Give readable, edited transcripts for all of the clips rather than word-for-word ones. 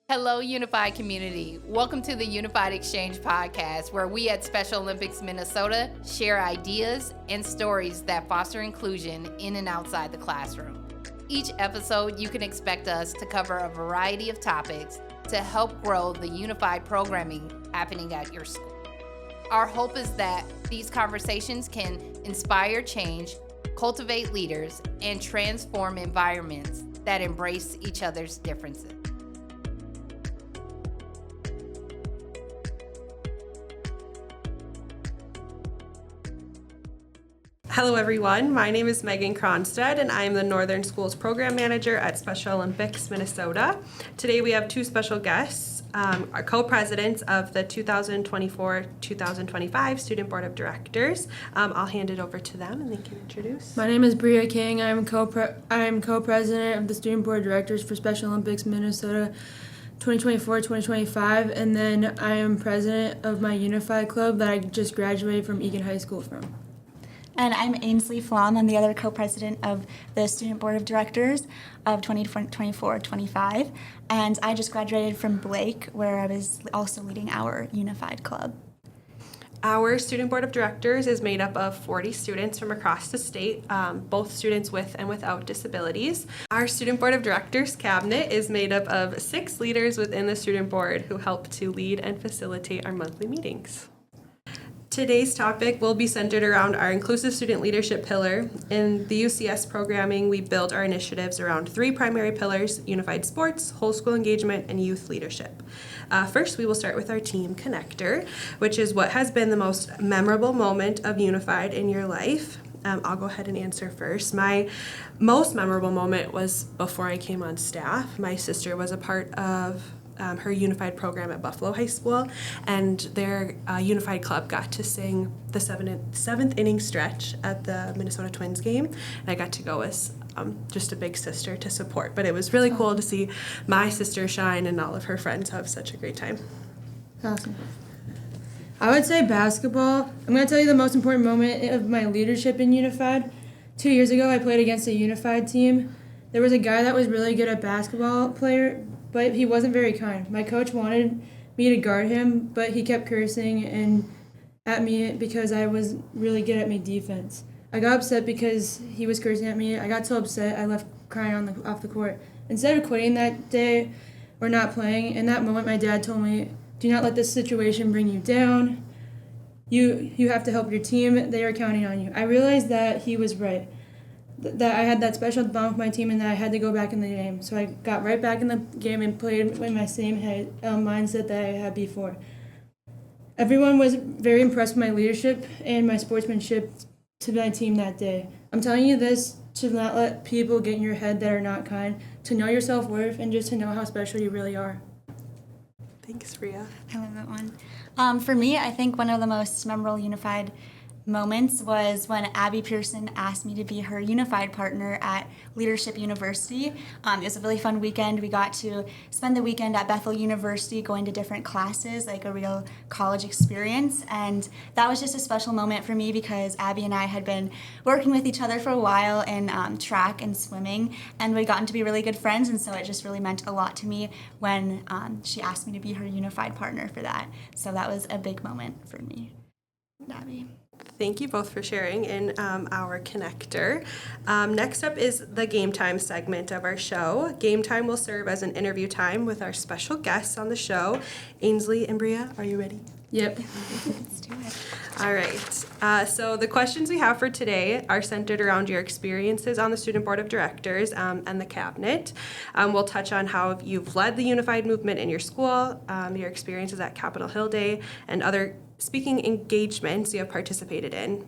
Hello, Unified community. Welcome to the Unified Exchange podcast, where we at Special Olympics Minnesota share ideas and stories that foster inclusion in and outside the classroom. Each episode, you can expect us to cover a variety of topics to help grow the unified programming happening at your school. Our hope is that these conversations can inspire change, cultivate leaders, and transform environments that embrace each other's differences. Hello everyone, my name is Megan Cronstead and I am the Northern Schools Program Manager at Special Olympics Minnesota. Today we have two special guests, our co-presidents of the 2024-2025 Student Board of Directors. I'll hand it over to them and they can introduce. My name is Bria King. I am co-president of the Student Board of Directors for Special Olympics Minnesota 2024-2025, and then I am president of my Unified Club that I just graduated from Egan High School from. And I'm Ainsley Flom. I'm the other co-president of the Student Board of Directors of 2024-25. And I just graduated from Blake, where I was also leading our Unified Club. Our Student Board of Directors is made up of 40 students from across the state, both students with and without disabilities. Our Student Board of Directors cabinet is made up of 6 leaders within the Student Board who help to lead and facilitate our monthly meetings. Today's topic will be centered around our inclusive student leadership pillar. In the UCS programming, we build our initiatives around 3 primary pillars: unified sports, whole school engagement, and youth leadership. First, we will start with our team connector, which is what has been the most memorable moment of Unified in your life. I'll go ahead and answer first. My most memorable moment was before I came on staff. My sister was a part of her Unified program at Buffalo High School, and their Unified Club got to sing the seventh inning stretch at the Minnesota Twins game, and I got to go as just a big sister to support. But it was really cool to see my sister shine and all of her friends have such a great time. Awesome. I would say basketball. I'm going to tell you the most important moment of my leadership in Unified. 2 years ago, I played against a Unified team. There was a guy that was really good at basketball player, but he wasn't very kind. My coach wanted me to guard him, but he kept cursing and at me because I was really good at my defense. I got upset because he was cursing at me. I got so upset I left crying off the court. Instead of quitting that day or not playing, in that moment my dad told me, "Do not let this situation bring you down. You have to help your team. They are counting on you." I realized that he was right, that I had that special bond with my team and that I had to go back in the game. So I got right back in the game and played with my same mindset that I had before. Everyone was very impressed with my leadership and my sportsmanship to my team that day. I'm telling you this to not let people get in your head that are not kind, to know your self-worth, and just to know how special you really are. Thanks, Rhea. I love that one. For me, I think one of the most memorable Unified moments was when Abby Pearson asked me to be her Unified partner at Leadership University. It was a really fun weekend. We got to spend the weekend at Bethel University going to different classes, like a real college experience. And that was just a special moment for me because Abby and I had been working with each other for a while in track and swimming, and we'd gotten to be really good friends, and so it just really meant a lot to me when she asked me to be her Unified partner for that. So that was a big moment for me, Abby. Thank you both for sharing in our connector. Next up is the Game Time segment of our show. Game Time will serve as an interview time with our special guests on the show. Ainsley and Bria, are you ready? Yep. Let's do it. All right. So the questions we have for today are centered around your experiences on the Student Board of Directors and the cabinet. We'll touch on how you've led the Unified movement in your school, your experiences at Capitol Hill Day, and other speaking engagements you have participated in,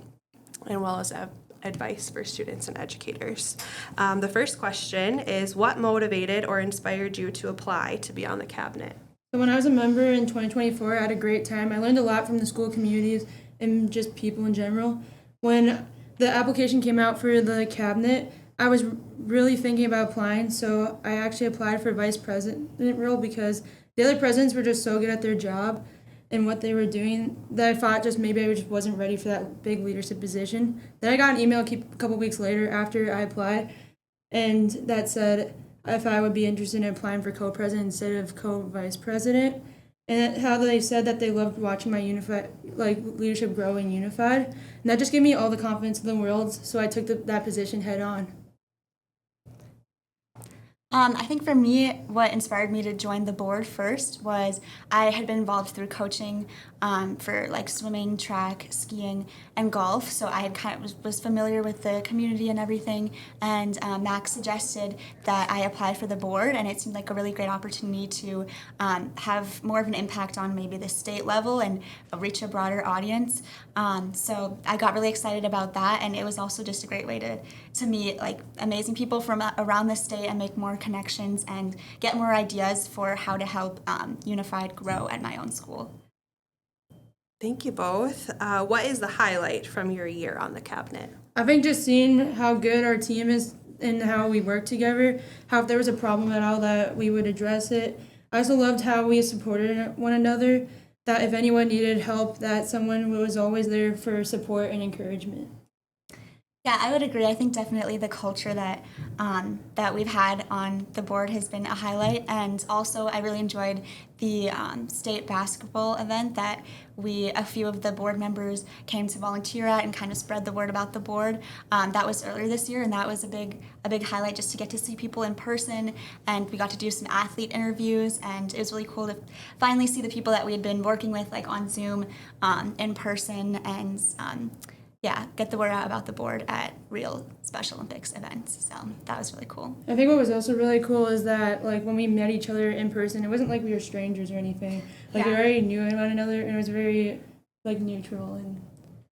and well as advice for students and educators. The first question is, what motivated or inspired you to apply to be on the cabinet? So when I was a member in 2024, I had a great time. I learned a lot from the school communities and just people in general. When the application came out for the cabinet, I was really thinking about applying, so I actually applied for vice president role because the other presidents were just so good at their job and what they were doing that I thought just maybe I just wasn't ready for that big leadership position. Then I got an email a couple weeks later after I applied, and that said, if I would be interested in applying for co-president instead of co-vice president. And how they said that they loved watching my leadership grow in Unified. And that just gave me all the confidence in the world, so I took that position head on. I think for me, what inspired me to join the board first was I had been involved through coaching for like swimming, track, skiing, and golf. So I had kind of was familiar with the community and everything. And Max suggested that I apply for the board, and it seemed like a really great opportunity to have more of an impact on maybe the state level and reach a broader audience. So I got really excited about that, and it was also just a great way to meet like amazing people from around the state and make more connections and get more ideas for how to help Unified grow at my own school. Thank you both. What is the highlight from your year on the cabinet? I think just seeing how good our team is and how we work together, how if there was a problem at all that we would address it. I also loved how we supported one another, that if anyone needed help, that someone was always there for support and encouragement. Yeah, I would agree. I think definitely the culture that that we've had on the board has been a highlight, and also I really enjoyed the state basketball event that a few of the board members came to volunteer at and kind of spread the word about the board. That was earlier this year, and that was a big highlight just to get to see people in person, and we got to do some athlete interviews, and it was really cool to finally see the people that we had been working with like on Zoom in person, and get the word out about the board at real Special Olympics events. So that was really cool. I think what was also really cool is that like when we met each other in person, it wasn't like we were strangers or anything. Like we already knew one another, and it was very like neutral and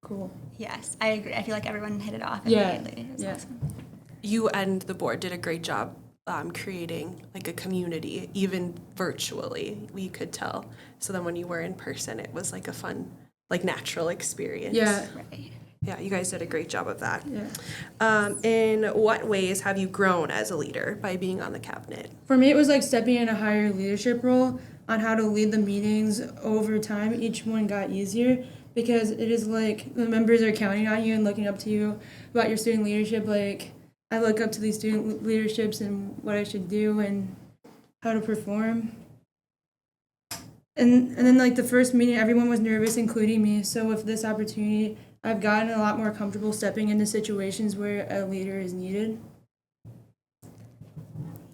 cool. Yes, I agree. I feel like everyone hit it off immediately. It was awesome. You and the board did a great job creating like a community, even virtually, we could tell. So then when you were in person, it was like a fun, like natural experience. Yeah. Right. Yeah, you guys did a great job of that. Yeah. In what ways have you grown as a leader by being on the cabinet? For me, it was like stepping in a higher leadership role on how to lead the meetings over time. Each one got easier because it is like the members are counting on you and looking up to you about your student leadership. Like I look up to these student leaderships and what I should do and how to perform. And then like the first meeting, everyone was nervous, including me. So with this opportunity, I've gotten a lot more comfortable stepping into situations where a leader is needed.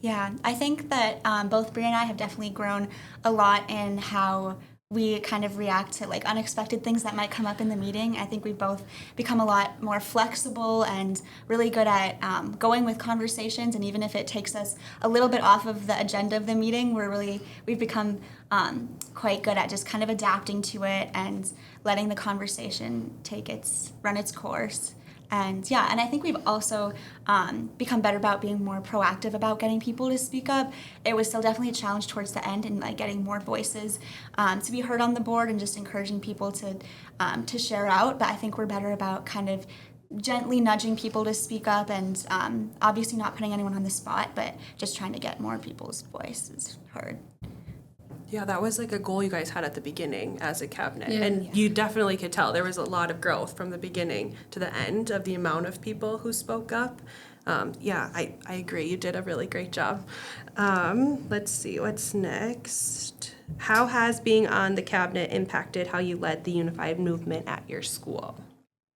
Yeah, I think that both Bria and I have definitely grown a lot in how we kind of react to like unexpected things that might come up in the meeting. I think we've both become a lot more flexible and really good at going with conversations, and even if it takes us a little bit off of the agenda of the meeting, we've become quite good at just kind of adapting to it and letting the conversation run its course. And I think we've also become better about being more proactive about getting people to speak up. It was still definitely a challenge towards the end, and like getting more voices to be heard on the board and just encouraging people to share out. But I think we're better about kind of gently nudging people to speak up, and obviously not putting anyone on the spot, but just trying to get more people's voices heard. Yeah, that was like a goal you guys had at the beginning as a cabinet. And you definitely could tell there was a lot of growth from the beginning to the end of the amount of people who spoke up. I agree. You did a really great job. Let's see, what's next? How has being on the cabinet impacted how you led the unified movement at your school?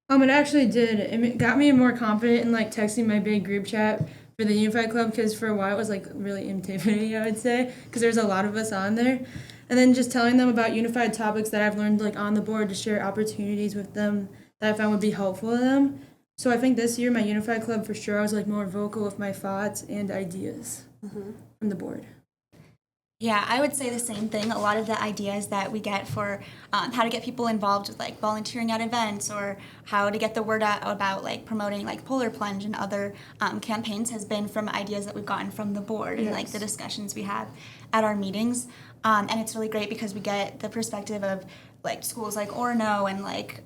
It actually did. It got me more confident in like texting my big group chat for the Unified Club, because for a while it was like really intimidating, I would say, because there's a lot of us on there. And then just telling them about unified topics that I've learned like on the board, to share opportunities with them that I found would be helpful to them. So I think this year my Unified Club, for sure, I was like more vocal with my thoughts and ideas from the board. Yeah, I would say the same thing. A lot of the ideas that we get for how to get people involved with like volunteering at events, or how to get the word out about like promoting like Polar Plunge and other campaigns, has been from ideas that we've gotten from the board and like the discussions we have at our meetings. And it's really great because we get the perspective of like schools like Orono and like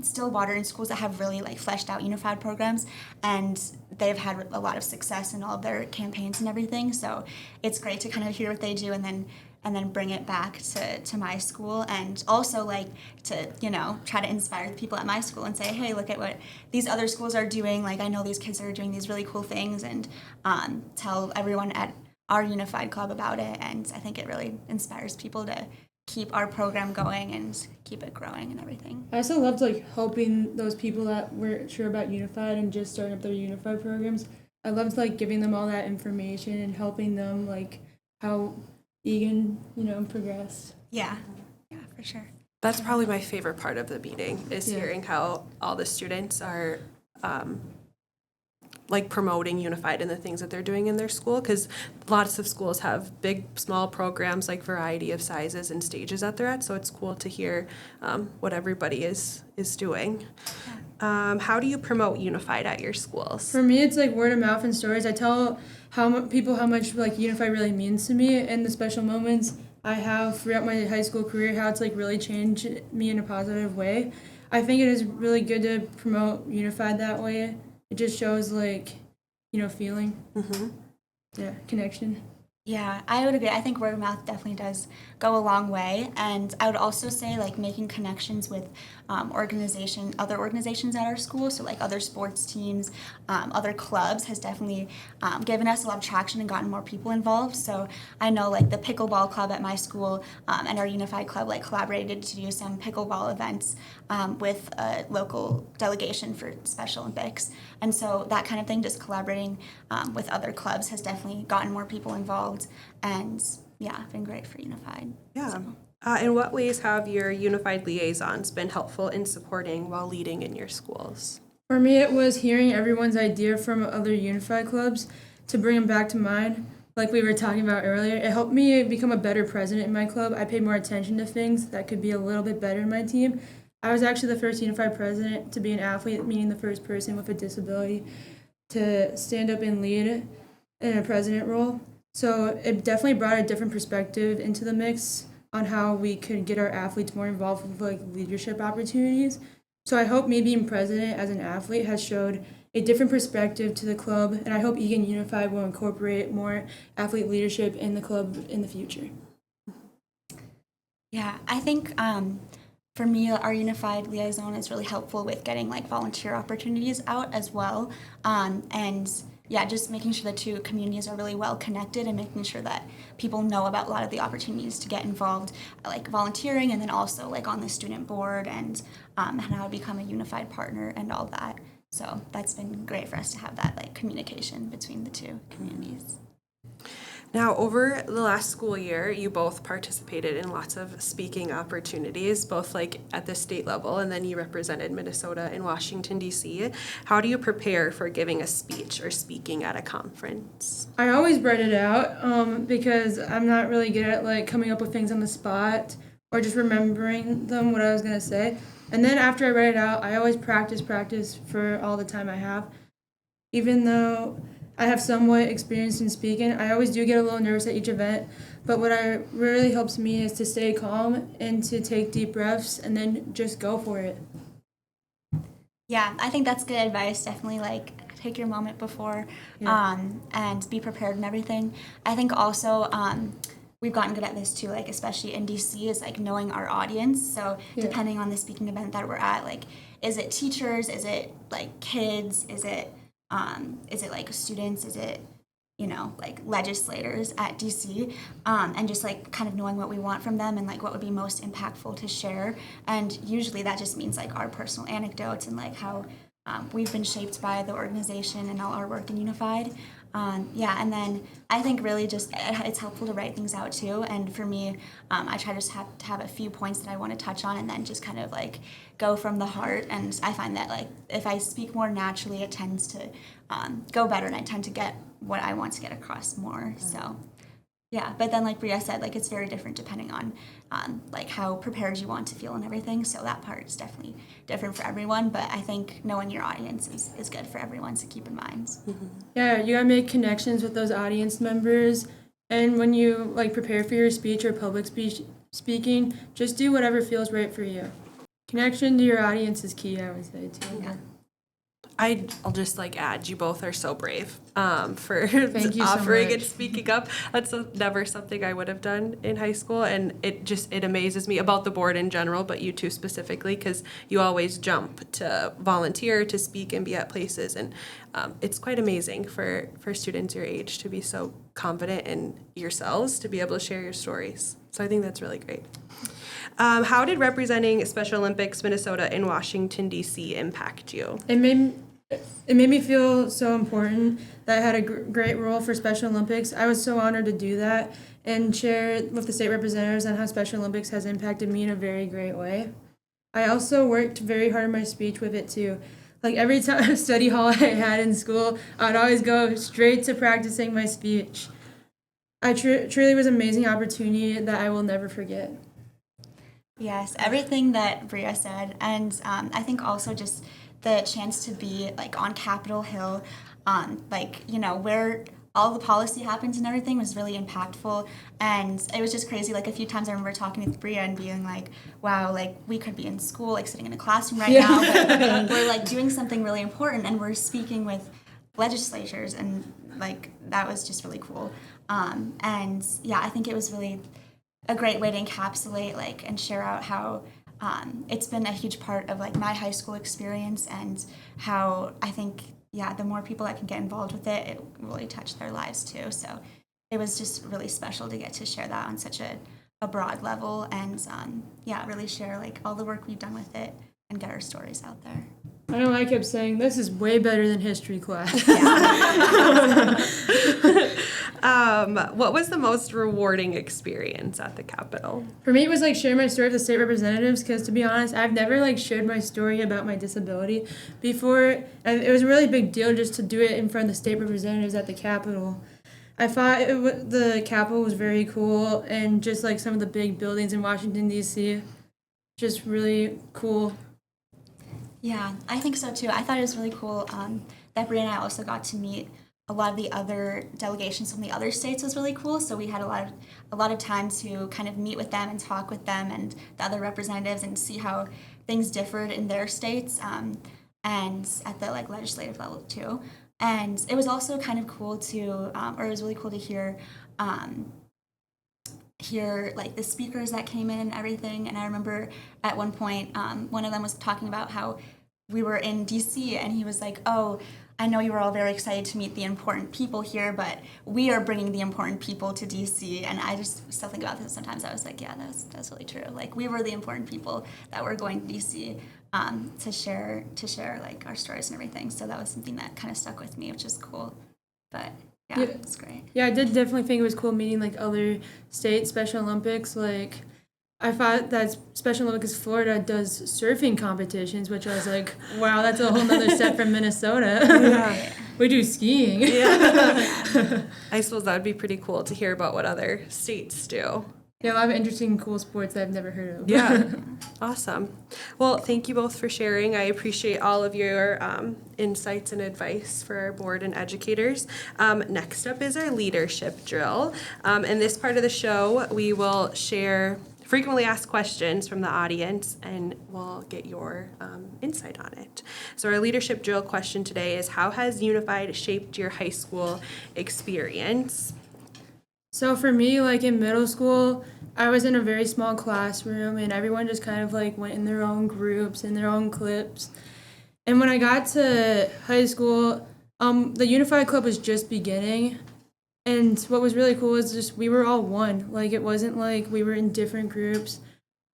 Stillwater, and schools that have really like fleshed out unified programs, and they've had a lot of success in all of their campaigns and everything. So it's great to kind of hear what they do, and then and then bring it back to my school, and also like to, try to inspire the people at my school and say, hey, look at what these other schools are doing. Like, I know these kids are doing these really cool things, and tell everyone at our Unified Club about it. And I think it really inspires people to keep our program going and keep it growing and everything. I also loved helping those people that weren't sure about Unified and just starting up their Unified programs. I loved giving them all that information and helping them how Egan, progressed. Yeah, for sure. That's probably my favorite part of the meeting is hearing how all the students are promoting Unified and the things that they're doing in their school, because lots of schools have big, small programs, variety of sizes and stages that they're at, so it's cool to hear what everybody is doing. How do you promote Unified at your schools? For me, it's word of mouth and stories. I tell people how much Unified really means to me, and the special moments I have throughout my high school career, how it's really changed me in a positive way. I think it is really good to promote Unified that way. It just shows feeling. Mm-hmm. Yeah, connection. Yeah, I would agree. I think word of mouth definitely does go a long way, and I would also say making connections with other organizations at our school, so other sports teams, other clubs has definitely given us a lot of traction and gotten more people involved. So I know the pickleball club at my school and our Unified Club collaborated to do some pickleball events with a local delegation for Special Olympics, and so that kind of thing, just collaborating with other clubs has definitely gotten more people involved, and been great for Unified. Yeah. So. In what ways have your Unified liaisons been helpful in supporting while leading in your schools? For me, it was hearing everyone's idea from other Unified clubs to bring them back to mine. Like we were talking about earlier, it helped me become a better president in my club. I paid more attention to things that could be a little bit better in my team. I was actually the first Unified president to be an athlete, meaning the first person with a disability to stand up and lead in a president role. So it definitely brought a different perspective into the mix on how we could get our athletes more involved with leadership opportunities. So I hope me being president as an athlete has showed a different perspective to the club, and I hope Egan Unified will incorporate more athlete leadership in the club in the future. Yeah, I think for me, our Unified liaison is really helpful with getting volunteer opportunities out as well, and just making sure the two communities are really well connected and making sure that people know about a lot of the opportunities to get involved, volunteering, and then also on the student board and how to become a Unified partner and all that. So that's been great for us to have that communication between the two communities. Now, over the last school year, you both participated in lots of speaking opportunities, both at the state level, and then you represented Minnesota and Washington, D.C. How do you prepare for giving a speech or speaking at a conference? I always write it out because I'm not really good at coming up with things on the spot or just remembering them, what I was going to say. And then after I write it out, I always practice for all the time I have. Even though I have somewhat experience in speaking, I always do get a little nervous at each event, but what really helps me is to stay calm and to take deep breaths and then just go for it. Yeah, I think that's good advice. Definitely take your moment before and be prepared and everything. I think also we've gotten good at this too, especially in DC, is knowing our audience. So depending on the speaking event that we're at, is it teachers? Is it kids? Is it students? Is it legislators at DC? And just kind of knowing what we want from them and what would be most impactful to share. And usually that just means our personal anecdotes and how we've been shaped by the organization and all our work in Unified. And then I think really just it's helpful to write things out too. And for me, I try to just have a few points that I want to touch on and then just kind of go from the heart. And I find that if I speak more naturally, it tends to go better, and I tend to get what I want to get across more. So yeah, but then Bria said, it's very different depending on how prepared you want to feel and everything. So that part is definitely different for everyone. But I think knowing your audience is good for everyone to keep in mind. Mm-hmm. Yeah, you gotta make connections with those audience members. And when you prepare for your speech or public speaking, just do whatever feels right for you. Connection to your audience is key, I would say too. Yeah. I'll just add, you both are so brave for Thank you so offering and much. speaking up. That's never something I would have done in high school, and it amazes me about the board in general, but you two specifically, because you always jump to volunteer, to speak, and be at places, and it's quite amazing for students your age to be so confident in yourselves, to be able to share your stories. So I think that's really great. How did representing Special Olympics Minnesota in Washington, D.C. impact you? It made me feel so important that I had a great role for Special Olympics. I was so honored to do that and share with the state representatives on how Special Olympics has impacted me in a very great way. I also worked very hard on my speech with it too. Every time study hall I had in school, I'd always go straight to practicing my speech. I truly was an amazing opportunity that I will never forget. Yes, everything that Bria said, and I think also just the chance to be on Capitol Hill, where all the policy happens and everything was really impactful, and it was just crazy. A few times I remember talking with Bria and being wow, we could be in school, sitting in a classroom right now, but we're doing something really important, and we're speaking with legislatures, and that was just really cool. And yeah, I think it was really a great way to encapsulate and share out how it's been a huge part of my high school experience, and how I think the more people that can get involved with it, it really touched their lives too. So it was just really special to get to share that on such a broad level, and really share all the work we've done with it and get our stories out there. I know I kept saying, this is way better than history class. What was the most rewarding experience at the Capitol? For me, it was sharing my story with the state representatives, because to be honest, I've never shared my story about my disability before, and it was a really big deal just to do it in front of the state representatives at the Capitol. I thought the Capitol was very cool, and just some of the big buildings in Washington, D.C., just really cool. Yeah, I think so too. I thought it was really cool that Bria and I also got to meet a lot of the other delegations from the other states. Was really cool. So we had a lot of time to kind of meet with them and talk with them and the other representatives and see how things differed in their states, and at the legislative level too. And it was also kind of cool to, or it was really cool to hear the speakers that came in and everything. And I remember at one point, one of them was talking about how we were in DC, and he was oh, I know you were all very excited to meet the important people here, but we are bringing the important people to DC. And I just still think about this sometimes. I was yeah, that's really true. We were the important people that were going to DC to share our stories and everything. So that was something that kind of stuck with me, which is cool. But yeah, it's great. Yeah, I did definitely think it was cool meeting other state Special Olympics. I thought that Special Olympics Florida does surfing competitions, which I was wow, that's a whole nother step from Minnesota. Yeah. We do skiing. Yeah. I suppose that would be pretty cool to hear about what other states do. Yeah, a lot of interesting, cool sports that I've never heard of. Yeah. Awesome. Well, thank you both for sharing. I appreciate all of your insights and advice for our board and educators. Next up is our leadership drill. In this part of the show, we will share frequently asked questions from the audience, and we'll get your insight on it. So our leadership drill question today is, how has Unified shaped your high school experience? So for me, in middle school, I was in a very small classroom, and everyone just kind of went in their own groups, in their own clips. And when I got to high school, the Unified Club was just beginning. And what was really cool was just we were all one. It wasn't we were in different groups.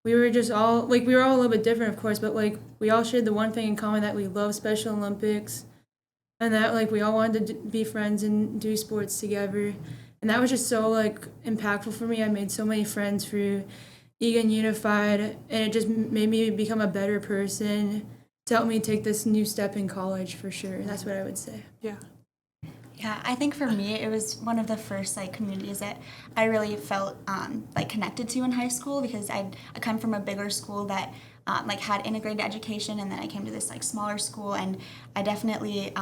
We were just all, we were all a little bit different, of course, but we all shared the one thing in common, that we love Special Olympics, and that we all wanted to be friends and do sports together. And that was just so impactful for me. I made so many friends through Egan Unified, and it just made me become a better person to help me take this new step in college, for sure. That's what I would say. Yeah. Yeah, I think for me, it was one of the first communities that I really felt connected to in high school, because I come from a bigger school that had integrated education, and then I came to this smaller school, and I definitely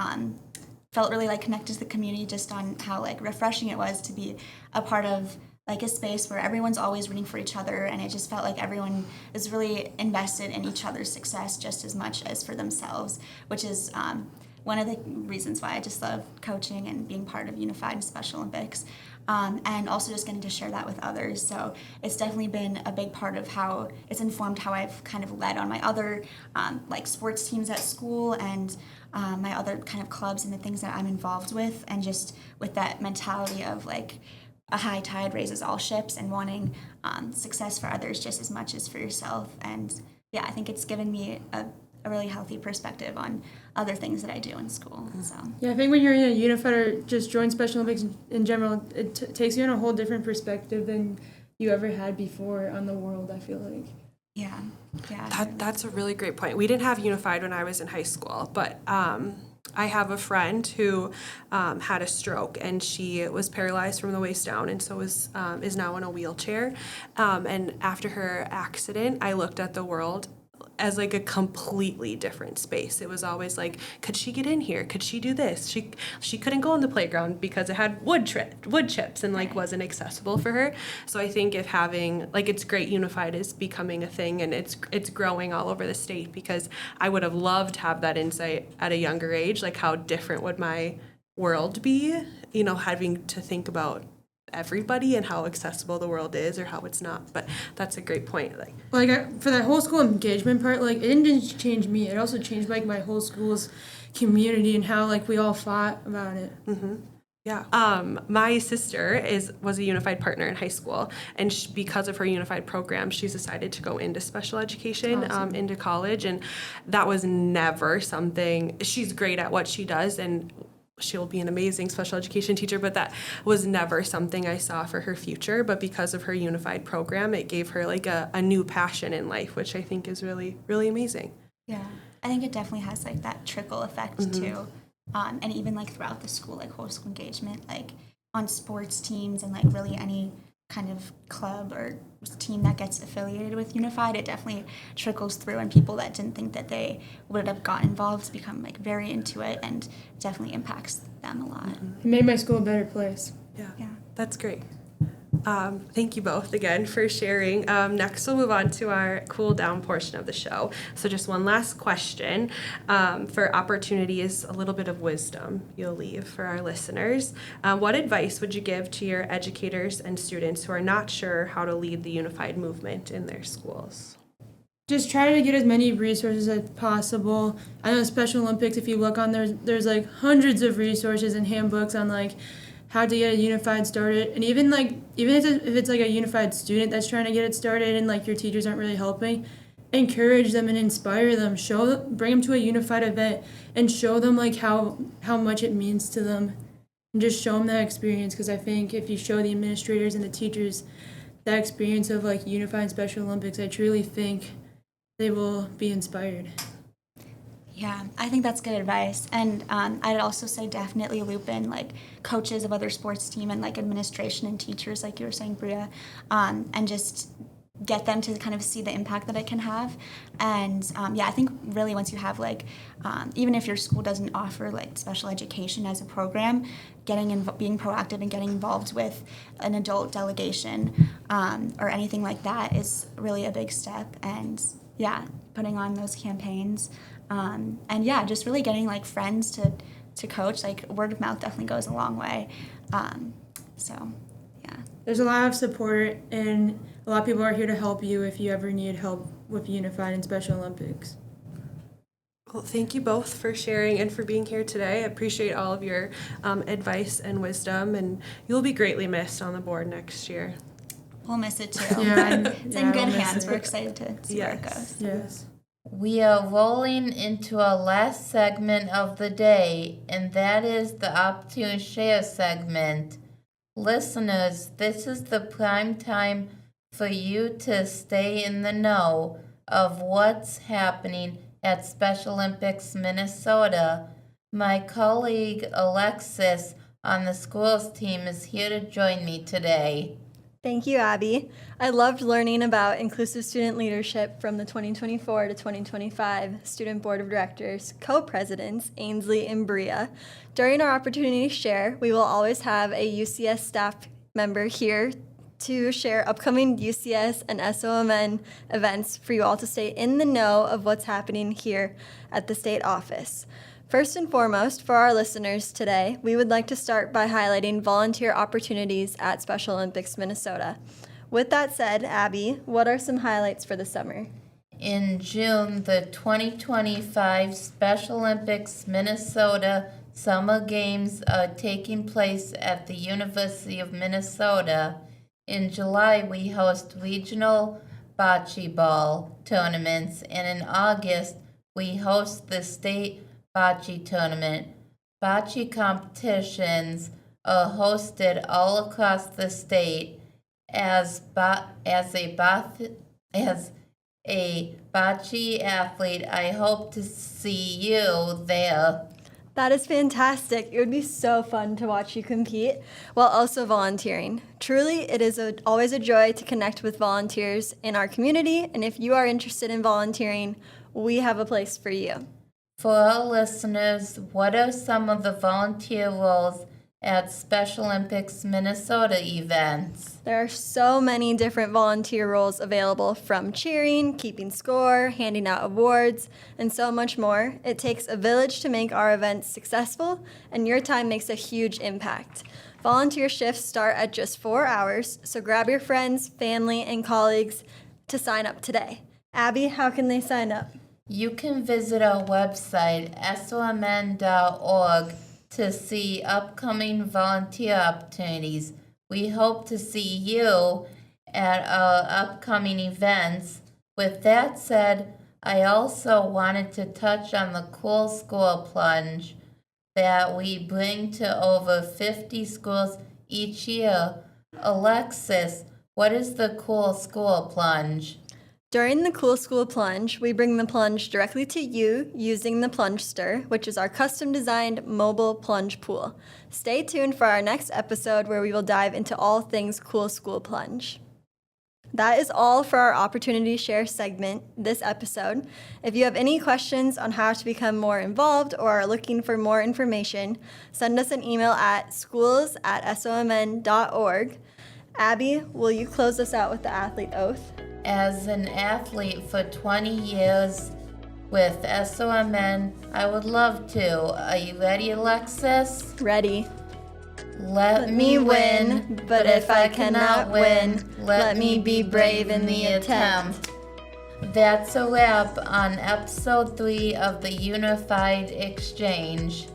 felt really connected to the community, just on how refreshing it was to be a part of a space where everyone's always rooting for each other, and it just felt like everyone is really invested in each other's success just as much as for themselves, which is one of the reasons why I just love coaching and being part of Unified Special Olympics. And also just getting to share that with others. So it's definitely been a big part of how it's informed how I've kind of led on my other like sports teams at school and my other kind of clubs and the things that I'm involved with, and just with that mentality of like a high tide raises all ships and wanting success for others just as much as for yourself. And yeah, I think it's given me a really healthy perspective on other things that I do in school. So Yeah, I think when you're in a unified or just join Special Olympics in general, it takes you in a whole different perspective than you ever had before on the world, I feel like. yeah. That's a really great point. We didn't have unified when I was in high school, but I have a friend who had a stroke, and she was paralyzed from the waist down, and so is now in a wheelchair. And after her accident, I looked at the world as like a completely different space. It was always like, could she get in here? Could she do this? She couldn't go on the playground because it had wood chips and like wasn't accessible for her. So I think if having like, it's great Unified is becoming a thing, and it's growing all over the state, because I would have loved to have that insight at a younger age. Like, how different would my world be, having to think about everybody and how accessible the world is or how it's not. But that's a great point. For that whole school engagement part, like, it didn't just change me, it also changed like my whole school's community and how like we all fought about it. Yeah. My sister was a unified partner in high school, and because of her unified program, she's decided to go into special education, into college, and that was never something. She's great at what she does, and she'll be an amazing special education teacher, but that was never something I saw for her future. But because of her unified program, it gave her like a new passion in life, which I think is really, really amazing. Yeah, I think it definitely has like that trickle effect too. And even like throughout the school, like whole school engagement, like on sports teams and like really any kind of club or team that gets affiliated with Unified, it definitely trickles through, and people that didn't think that they would have gotten involved become like very into it, and definitely impacts them a lot. It made my school a better place. Yeah. That's great. Thank you both again for sharing. Next, we'll move on to our cool down portion of the show. So just one last question. For opportunity is a little bit of wisdom you'll leave for our listeners. What advice would you give to your educators and students who are not sure how to lead the unified movement in their schools? Just try to get as many resources as possible. I know Special Olympics, if you look on there's like hundreds of resources and handbooks on like how to get a unified started, and even if it's like a unified student that's trying to get it started and like your teachers aren't really helping, encourage them and inspire them. Bring them to a unified event and show them like how much it means to them, and just show them that experience. Because I think if you show the administrators and the teachers that experience of like unified Special Olympics, I truly think they will be inspired. Yeah, I think that's good advice. And I'd also say definitely loop in like coaches of other sports team and like administration and teachers, like you were saying, Bria, and just get them to kind of see the impact that it can have. And I think really once you have like, even if your school doesn't offer like special education as a program, being proactive and getting involved with an adult delegation or anything like that is really a big step. And putting on those campaigns. Just really getting like friends to coach. Like word of mouth definitely goes a long way. There's a lot of support, and a lot of people are here to help you if you ever need help with Unified and Special Olympics. Well, thank you both for sharing and for being here today. I appreciate all of your advice and wisdom, and you'll be greatly missed on the board next year. We'll miss it too. It's in good hands. We're excited to see where it goes. Yes. We are rolling into our last segment of the day, and that is the Opportunity Share segment. Listeners, this is the prime time for you to stay in the know of what's happening at Special Olympics Minnesota. My colleague Alexis on the schools team is here to join me today. Thank you, Abby. I loved learning about inclusive student leadership from the 2024 to 2025 Student Board of Directors co-presidents, Ainsley and Bria. During our Opportunity Share, we will always have a UCS staff member here to share upcoming UCS and SOMN events for you all to stay in the know of what's happening here at the state office. First and foremost, for our listeners today, we would like to start by highlighting volunteer opportunities at Special Olympics Minnesota. With that said, Abby, what are some highlights for the summer? In June, the 2025 Special Olympics Minnesota Summer Games are taking place at the University of Minnesota. In July, we host regional bocce ball tournaments, and in August, we host the state bocce tournament. Bocce competitions are hosted all across the state. As a bocce athlete, I hope to see you there. That is fantastic. It would be so fun to watch you compete while also volunteering. Truly, it is always a joy to connect with volunteers in our community, and if you are interested in volunteering, we have a place for you. For our listeners, what are some of the volunteer roles at Special Olympics Minnesota events? There are so many different volunteer roles available, from cheering, keeping score, handing out awards, and so much more. It takes a village to make our events successful, and your time makes a huge impact. Volunteer shifts start at just 4 hours, so grab your friends, family, and colleagues to sign up today. Abby, how can they sign up? You can visit our website, somn.org, to see upcoming volunteer opportunities. We hope to see you at our upcoming events. With that said, I also wanted to touch on the Cool School Plunge that we bring to over 50 schools each year. Alexis, what is the Cool School Plunge? During the Cool School Plunge, we bring the plunge directly to you using the Plunge Stir, which is our custom-designed mobile plunge pool. Stay tuned for our next episode where we will dive into all things Cool School Plunge. That is all for our Opportunity Share segment this episode. If you have any questions on how to become more involved or are looking for more information, send us an email at schools@somn.org. Abby, will you close us out with the athlete oath? As an athlete for 20 years with SOMN, I would love to. Are you ready, Alexis? Ready. Let me win, but if I cannot win, let me be brave in the attempt. That's a wrap on episode 3 of the Unified Exchange.